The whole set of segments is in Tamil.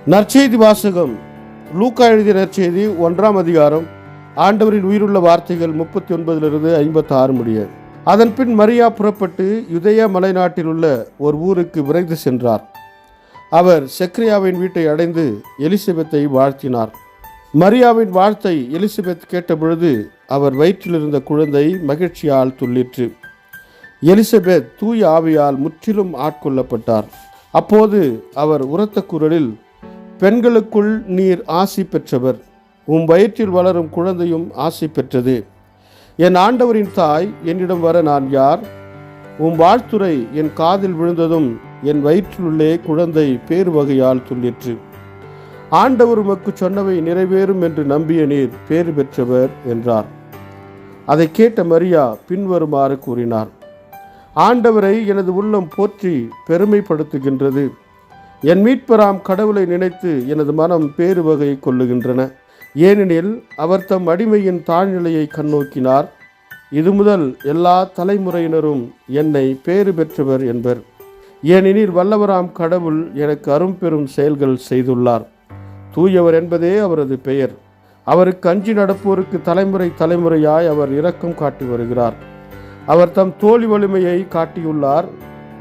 நற்செய்தி வாசகம். லூக்கா எழுதிய நற்செய்தி 1ஆம் அதிகாரம். ஆண்டவரின் உயிருள்ள வார்த்தைகள் 39 56 முடிய. அதன் பின் மரியா புறப்பட்டு யூதேயா மலைநாட்டில் உள்ள ஒரு ஊருக்கு விரைந்து சென்றார். அவர் செக்கரியாவின் வீட்டை அடைந்து எலிசபெத்தை வாழ்த்தினார். மரியாவின் வாழ்த்தை எலிசபெத் கேட்டபொழுது அவர் வயிற்றில் இருந்த குழந்தை மகிழ்ச்சியால் துள்ளிற்று. எலிசபெத் தூய ஆவியால் முற்றிலும் ஆட்கொள்ளப்பட்டார். அப்போது அவர் உரத்த குரலில், பெண்களுக்குள் நீர் ஆசி பெற்றவர், உம் வயிற்றில் வளரும் குழந்தையும் ஆசி பெற்றது. என் ஆண்டவரின் தாய், என்னிடம் வர நான் யார்? உம் வாழ்த்துரை என் காதில் விழுந்ததும் என் வயிற்றிலுள்ளே குழந்தை பேறு வகையால் துள்ளிற்று. ஆண்டவர் உமக்கு சொன்னவை நிறைவேறும் என்று நம்பிய நீர் பேறு பெற்றவர் என்றார். அதை கேட்ட மரியா பின்வருமாறு கூறினார்: ஆண்டவரை எனது உள்ளம் போற்றி பெருமைப்படுத்துகின்றது. என் மீட்பராம் கடவுளை நினைத்து எனது மனம் பேறு வகை கொள்ளுகின்றன. ஏனெனில் அவர் தம் அடிமையின் தாழ்நிலையை கண்ணோக்கினார். இது முதல் எல்லா தலைமுறையினரும் என்னை பேறு பெற்றவர் என்பர். ஏனெனில் வல்லவராம் கடவுள் எனக்கு அரும்பெரும் செயல்கள் செய்துள்ளார். தூயவர் என்பதே அவரது பெயர். அவருக்கு அஞ்சி நடப்போருக்கு தலைமுறை தலைமுறையாய் அவர் இரக்கம் காட்டி வருகிறார். அவர் தம் தோழி வலிமையை காட்டியுள்ளார்.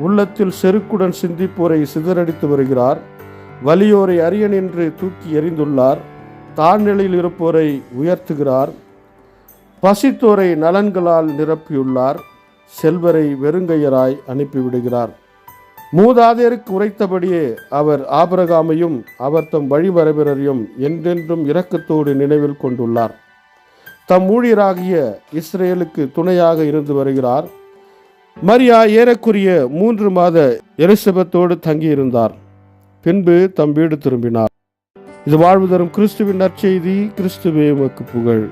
உள்ளத்தில் செருக்குடன் சிந்திப்போரை சிதறடித்து வருகிறார். வலியோரை அரியன் என்று தூக்கி எறிந்துள்ளார். தாழ்நிலையில் இருப்போரை உயர்த்துகிறார். பசித்தோரை நலன்களால் நிரப்பியுள்ளார். செல்வரை வெறுங்கையராய் அனுப்பிவிடுகிறார். மூதாதையருக்கு உரைத்தபடியே அவர் ஆபிரகாமையும் அவர் தம் வழிமரபினரையும் என்றென்றும் இரக்கத்தோடு நினைவில் கொண்டுள்ளார். தம் ஊழியராகிய இஸ்ரேலுக்கு துணையாக இருந்து வருகிறார். மரியா ஏறக்குரிய 3 மாத எலிசபெத்தோடு தங்கியிருந்தார். பின்பு தம் வீடு திரும்பினார். இது வாழ்வு தரும் கிறிஸ்துவின் நற்செய்தி. கிறிஸ்துவே உமக்கு புகழ்.